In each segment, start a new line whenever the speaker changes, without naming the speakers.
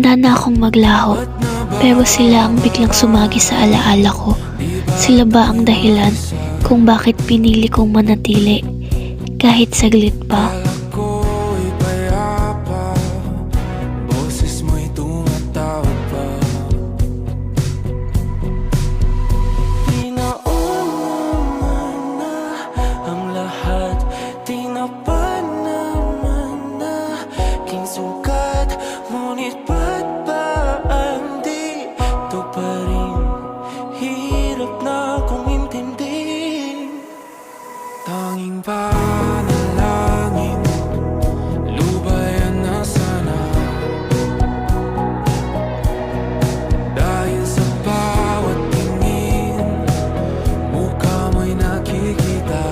Handa na akong maglaho, pero sila ang biglang sumagi sa alaala ko. Sila ba ang dahilan kung bakit pinili kong manatili kahit saglit pa?
Ako'y payapa, boses mo'y tumatawag pa. Di naman na ang lahat, di na pa naman na kinsukat. Ngunit ba't ba ang di to pa rin? Hirap na akong intindihin. Tanging panalangin, lubayan na sana. Dahil sa bawat tingin, mukha mo'y nakikita.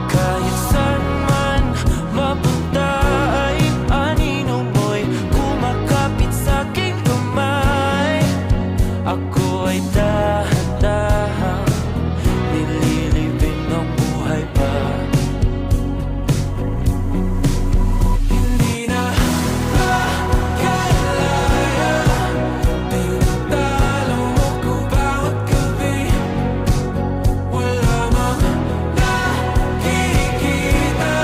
Kahit saan man mapunta ay anino mo'y kumakapit sa'king kamay. Ako ay dahan-dahan nililibing ng buhay pa. Hindi na makalaya, tinatalo mo ko bawat gabi. Wala mang nakikita,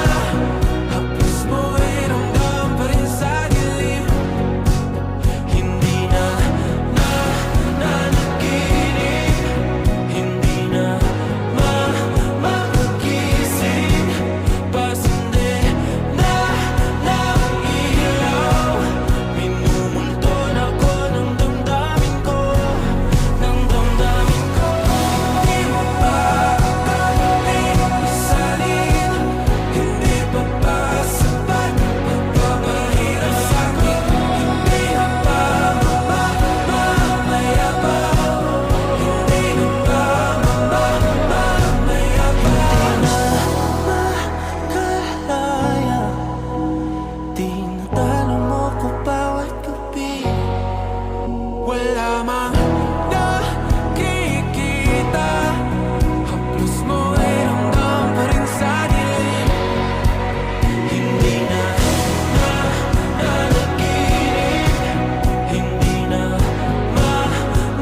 haplos mo ay ramdam pa rin sa dilim. Hindi na nanaginip, hindi na magising. Pasindi na ng ilaw, minumulton ako ng damdamin ko, ng damdamin ko. Hindi mo pa kailangan isalin, hindi pa ba sapat pagpapahirap sa'kin? Hindi na ba mamayabang? Hindi na ba mamayabang? Makalaya, tinatalo mo ko bawat gabi. Wala mang nakikita, haplos mo ay ramdam pa rin sa dilim. Hindi na nanaginip, hindi na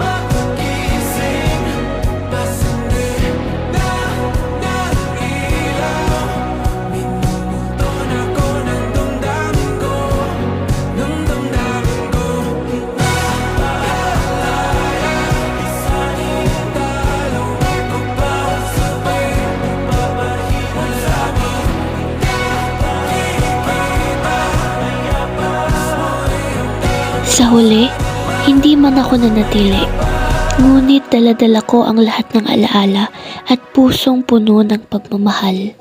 magising. Pasindi na ng ilaw, minumulton ako ng damdamin ko, ng damdamin ko. Naaalala, isahin ang dalaw ko bawat sabay, nagpapahirap sa'kin.
Sa huli, hindi man ako nanatili. Ngunit dala-dala ko ang lahat ng alaala at pusong puno ng pagmamahal.